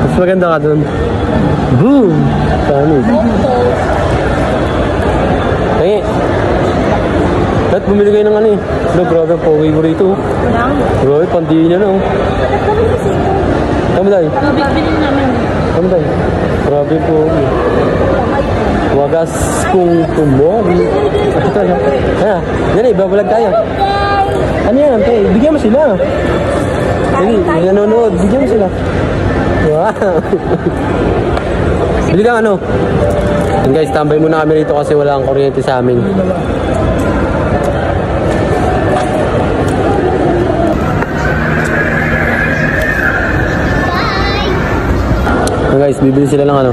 Mas maganda ka dun. Boom! Panis. Tangi. At bumili kayo ng ano eh. Grabe ang pogi ko rito. Grabe, pandihin niya na oh. Tama tayo. Bibili namin. Tama tayo. Grabe po. Wagas kung tumog. Ito tayo. Kaya, yan eh, babalag tayo. Ano yan, te? Bigyan mo sila. Hindi, nanonood. Bigyan mo sila. Wow. Bili kang ano. And guys, tambay muna kami rito kasi wala ang kuryente sa amin. Guys, bibili sila ng ano.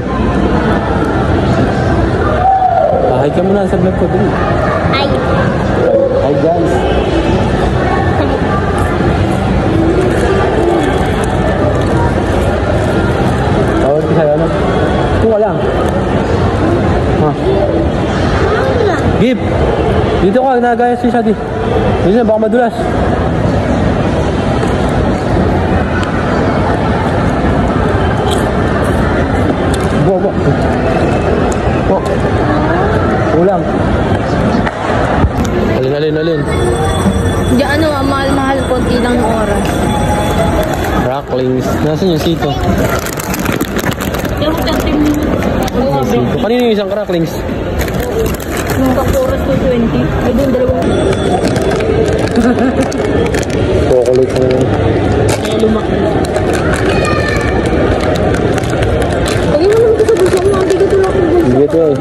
Hi ka muna sa vlog ko din. Hi. Hi guys. Tawag ko sa'yo ano? Ito ka lang. Ha? Gip! Dito ka, nagaya si Shadi. Dito na, baka madulas. Bobo. Oh. Ulang. Alin. Di ano, mahal-mahal konti lang ng oras. Cracklings. Nasaan yung sito? Yung 30 minutes. Kanino yung isang cracklings? Nung oras ko 20. Ay doon, dalawang. Chocolate na lang. Kaya lumaki. Ay, ano naman ito sa gusto ko? Ang bigat wala akong gusto. Bigat eh.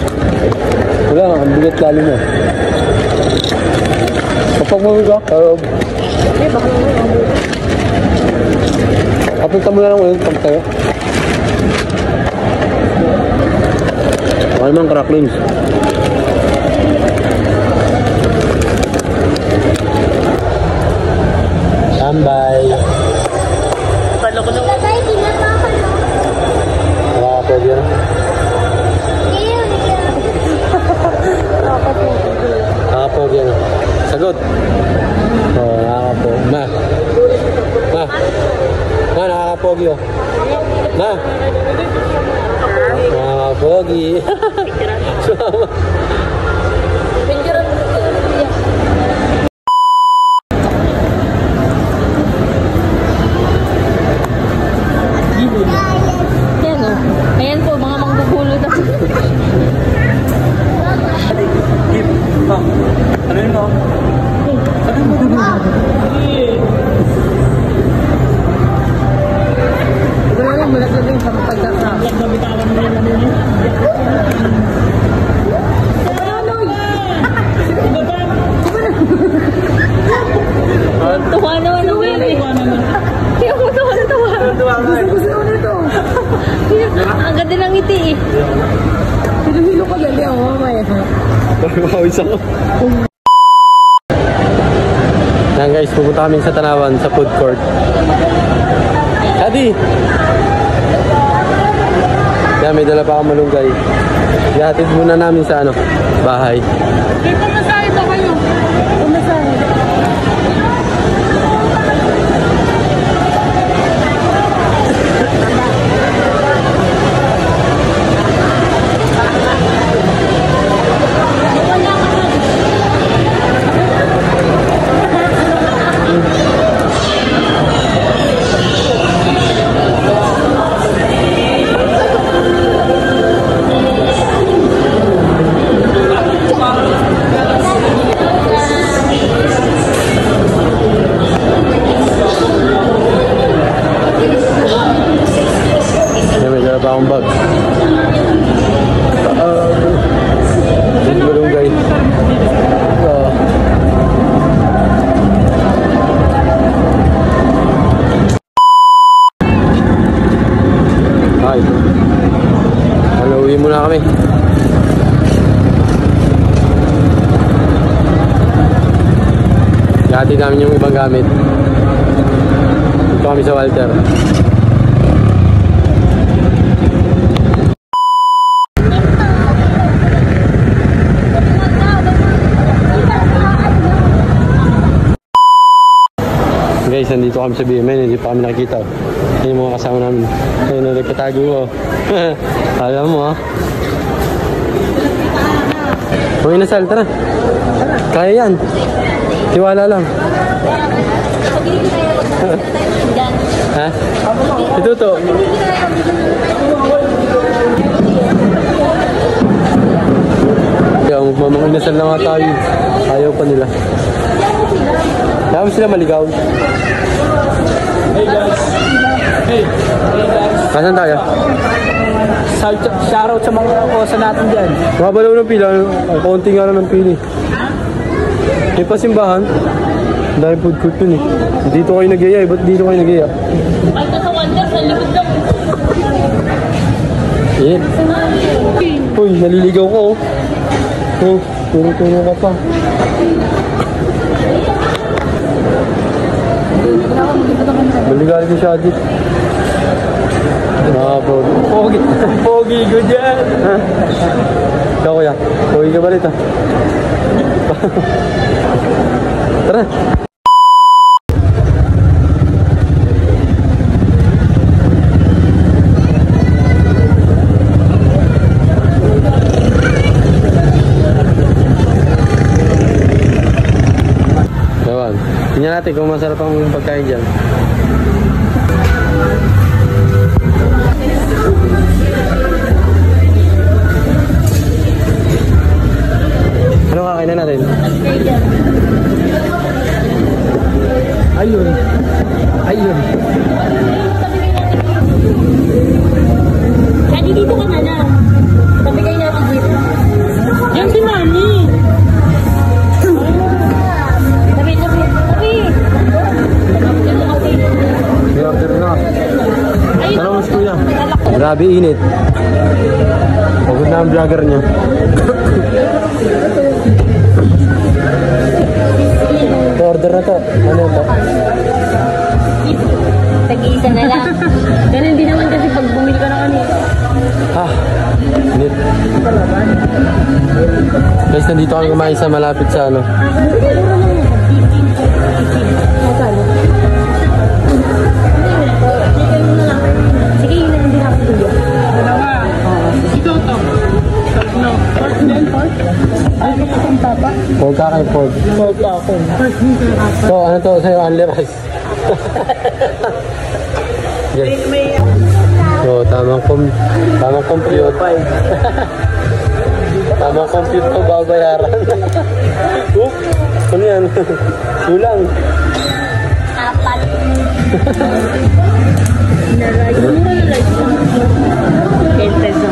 Wala nga, ang bigat lalo na. Kapag mabiga, karob. Ay, baka naman ang bukas. Kapunta mo na lang ulit pag tayo. Baka naman cracklings. Tambay. Kala ko naman. Nakakapag yan. Nakakapag yan. Sagot. Oo, nakakapag. Ma, nakakapag yun. Ma. Nakakapogi. Yan o. Ayan po, mga manggugulo na. Ano yun o? Ito na lang, malaglag yung sa pagkasa. Nabitawan mo yung ano yun. Tuwa naman ang baby. Kaya ko tuwa na tuwa. Gusto ko nito. Ang ganda ng ngiti eh. Hilo-hilo ka gali ako mamaya. Pagkakawis ako. Yan guys, pupunta kami sa Tanawan, sa food court. Shadi! Yan, may dala pa akong malunggay. Ihatid muna namin sa ano, bahay. Dito masahe ba kayo? Masahe. Bag. Malunggay. Hi. Uwi muna kami. Gati namin yung ibang gamit. Dito kami sa Walter. Guys, guys, nandito kami sa BMN, hindi pa kami nakikita. Yan yung mga kasama namin. Ayun na, nagpatago ko. Alam mo ha. Huwag inasal, tara. Kaya yan. Tiwala lang. Ha? Ito to. Kaya magmamang inasal na nga tayo. Ayaw pa nila. Kaya mo sila maligaw. Hey guys. Hey guys. Kasan tayo? Shoutout sa mga kosa natin dyan. Mabalaw ng pila. Ang konti nga lang ng pili. May pasimbahan. Dahil food court yun eh. Dito kayo nag-iya eh. Ba't dito kayo nag-iya? Ay, kasawan ka sa likod lang. Eh. Uy, naliligaw ko oh. Oh, turo-turo ka pa. Maligali ko siya dito. Pogi. Pogi ko dyan. Ha? Ikaw kuya, pogi ka ba rito? Tara. Ewan, tingnan natin kung masarap ang pagkain dyan. Ano kakain na natin? Ayun. Ayun. Kani dito ka na lang. Sabi kayo natin dito. Yan si Mami. Sabi. May order na. Ano mas kuya? Grabe init. Pagod na ang vlogger niya. Order na to. Ano to? Tag-iisa na lang. Ganun din naman kasi pag bumili ka na kanina. Ah, init. Guys, nandito kami kumain sa malapit sa ano. Sige, yun na hindi ako tuyo. Dalawa. Ito to. No. Pork din, pork. Ay, ito kung tapa. Pork ka kay pork. Pork ako. So, ano to sa'yo? Only rice. Yes. So, tamang compute. Tamang compute ko babayaran. Oop! Ano yan? Kulang. Apat.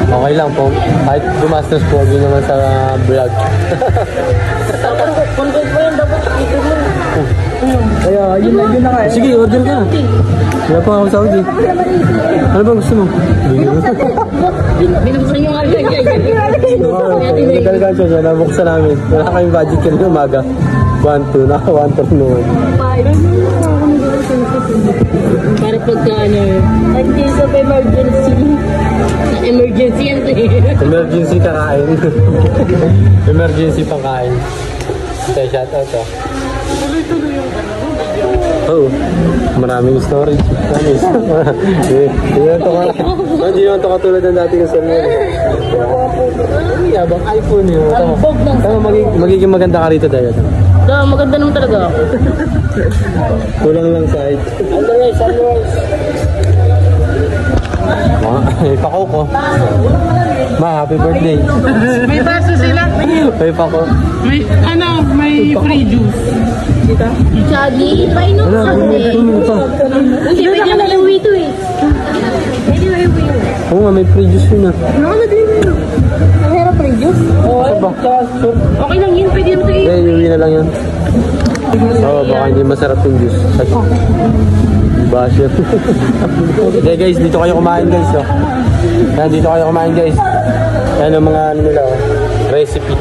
Okay lang po. Kahit gumastos po, yun naman sa vlog. Content mo yun, dapat ito mo. Kaya, yun na nga. Sige, order ka. Wala pa ako Saudi. Ano ba gusto mo? Binuksan yung order niya. Talaga siya, nabuksan namin. Wala kayong budget kanina umaga. 1-2, naka 1-2 naman. Para pagka ano, at case of emergency. Emergency yan to eh. Emergency kakain. Emergency pangkain. Kaya shout out to. Oo. Maraming storage. Hindi naman ito katulad ng dati ng cellphone. Yabang iPhone yun. Tama, magiging maganda ka rito tayo. Maganda naman talaga. Kulang lang sa height. Ipako ko. Ma, happy birthday. May baso sila. Ipako. May free juice. Dito? Chagi, painom ka eh. Hindi, pwede naman iuwi ito eh. Pwede na iuwi yun. Oo nga, may free juice yun ah. Ang hirap rin juice. Okay lang yun, pwede naman ito eh. Eh, iuwi na lang yan. Oo, baka hindi masarap yung juice. Basher. Okay guys, dito kayo kumain guys. Oh. Yan, dito kayo kumain guys. Yan ang mga ano nila, oh. Recipe.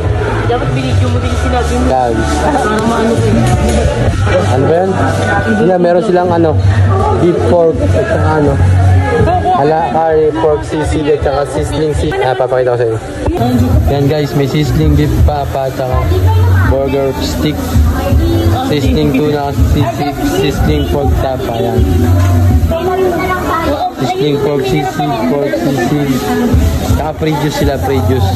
Dapat binigyo mo din sinabi mo. Yan. Para maano ko. Ano ba yan? Yan, meron silang ano, beef pork at saka ano. Curry, pork sisig at saka sizzling sisig. Papakita ko sa inyo. Yan guys, may sizzling beef pa at saka burger stick. Sizzling tuna, sizzling pork tapa, yan. Sizzling pork, sizzling pork, sizzling. Saka pre-juice sila, pre-juice.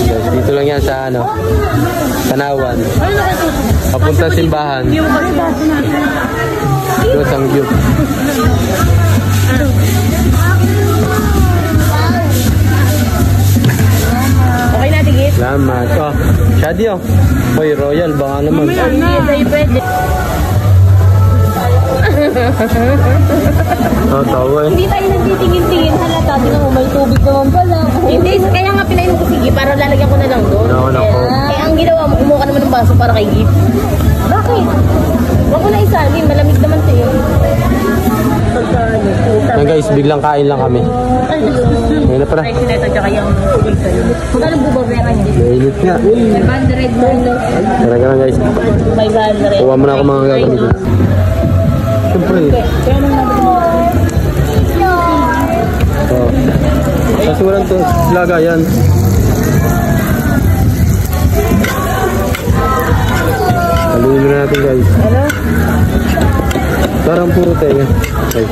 Yes, dito lang yan sa ano, Tanawan. Papunta simbahan. Dito sa Sangyup. Okay na, tigit. Salamat. Oh, Shadi oh. Boy, Royal, baka naman. Hindi, pwede. Oh, tawa eh. Hindi tayo nagtitingin-tingin. Halata, tingnan mo, may tubig naman pala. Hindi, kaya nga pinainom ko sige, para lalagyan ko na lang doon. Nako. Eh, ang ginawa mo, kumuha ka naman ng baso para kay Gip. Bakit? Huwag ko na isalin, malamig naman sa'yo. Yan guys, biglang kain lang kami. Ngayon na pala. Ay, sineto, tsaka yung tubig sa'yo. Magkano bubabera niya? Mainit nga. 500 minus. Tara ka lang guys. 500. Kuha mo na ako mga gagamitin. Siyempre. Oh. Kasi walang to, laga yan. Haluin na natin guys. Ano? Parang puro tenga. Okay.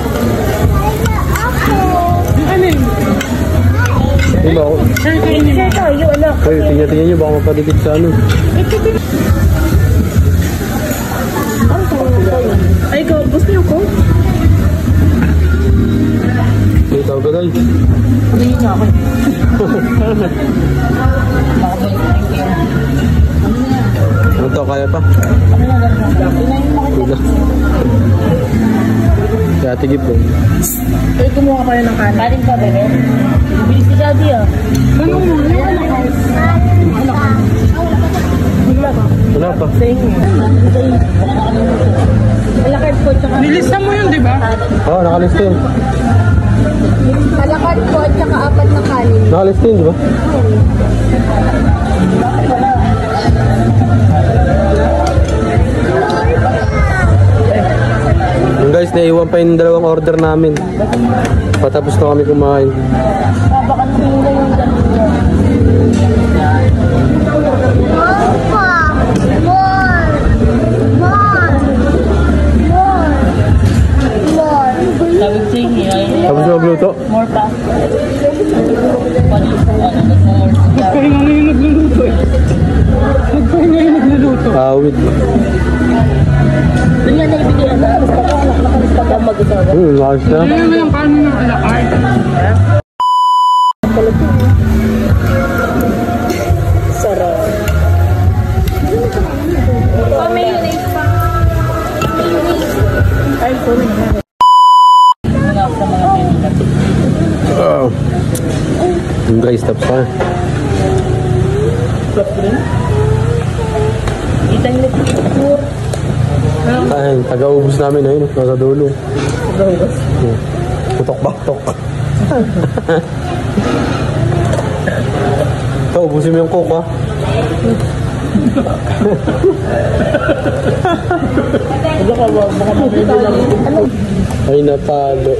Ano yun? Diba ako? Ito, yung ano. Ay, tingnan nyo, baka mapadikit sa ano. Ay, ikaw, gusto niyo ko? Ay, tawag ka guys. Hindi niyo ako. Ano to, kaya pa? Kuda. Kaya tigip po. Ay, kumuha kayo ng kanin. Kanin ka, bebe? Bilis si Daddy, ah. Ano mo? Wala pa. Alakad po, tsaka... Nilista mo yun, di ba? Oo, nakalista yun. Alakad po, tsaka 4 na kanin. Nakalista yun, di ba? Yung guys, naiwan pa yung 2 order namin. Patapos na kami kumain. Baka tingin yung Tapos na magluto. more pa. Nagpahinga na yung nagluluto eh. Nagpahinga yung nagluluto. Awid. Doon nga naibigay ang nakalista ka mag-isa. Ayos na. Ano naman ang kanin ng alakay? Sarap. Oh, mayonnaise pa. Ay, sorry na. Yung guys, tapos na. Kita niyo picture. Ay, taga-ubos namin ayun, nasa dulo. Taga-ubos? Putok-baktok. Ito, ubusin mo yung coke, ha? Ay, napalo.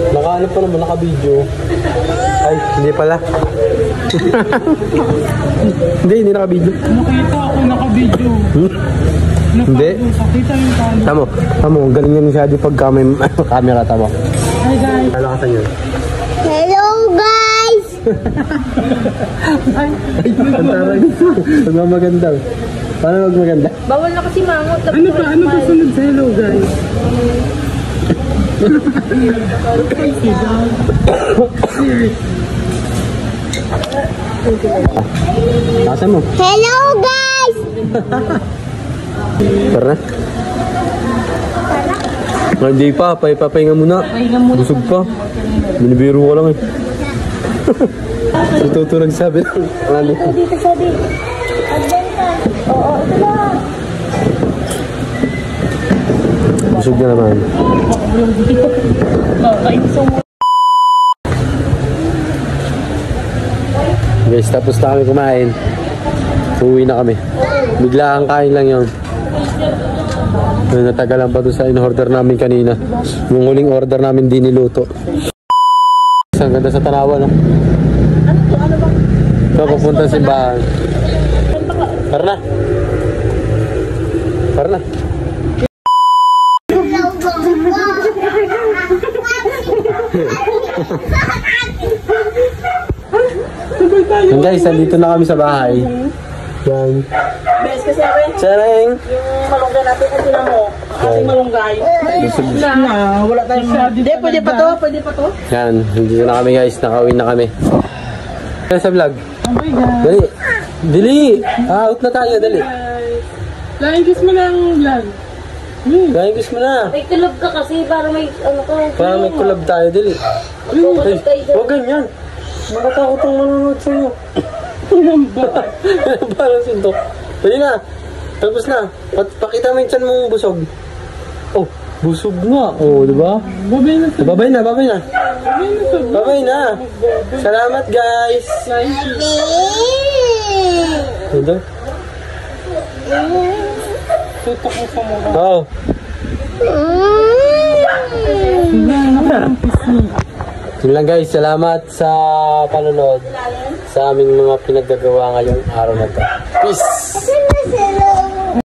Nakahanap pa naman, naka-video. Ay, hindi pala. Hindi naka-video. Nakita ako naka-video. Hindi. Nakita yung kanin. Tamo, galing yan siya di pagka may camera, tamo. Hi guys. Kalakasan yun. Hello, guys! Ay, ang taray. Magmamaganda. Paano magmaganda? Bawal na kasi mangot. Ano pa? Ano pa sunod sa hello guys? Nakasan mo? Hello, guys! Tara na. Hindi pa, papahinga muna. Busog pa. Binibiro ko lang eh. Ito nagsabi ng ano. Dito sabi, adventure. Oo, ito na. Busog na naman. Guys, tapos na kami kumain. Uwi na kami. Bigla ang kain lang yun. Natagalan pa doon sa in-order namin kanina. Yung huling order namin di niluto. Ang ganda sa Tanawan, no? Ano ba? Ito, papunta sa simbahan. Tara na. Busog na naman. Guys, tapos na kami kumain. Uwi na kami. Bigla ang kain lang yun. Yung huling order namin kanina. Yung huling order namin di niluto. Ang ganda sa Tanawan, no? Ito, papunta sa simbahan. Tara na. Busog na naman. Tara na. Yan guys, nandito na kami sa bahay. Yan. Bes, kasi rin, Tsareng! yung malunggay natin, ang tinan mo, ang ating malunggay. Na, wala tayong... Hindi, pwede pa to, pwede pa to. Yan, nandito na kami guys, nakauwi na kami. Kaya sa vlog. Oh my God. Dali! Dali! Out na tayo, dali! Lain kiss mo lang vlog. Kaya gusto mo na. May tulog ka kasi para may ano ka. Para may collab tayo, dali. Ay, huwag ganyan. Makatakot ang manonood sa'yo. Parang sintok. Dali na. Tapos na. Pakita mo yung tiyan mong busog. Oh, busog nga. Oh, diba? Babay na to. Babay na, babay na. Babay na to. Babay na. Salamat guys. Ito? Tutok mo sa mukha. Oo. Yun lang guys, salamat sa panonood sa aming mga pinaggagawa ngayong araw na to. Peace!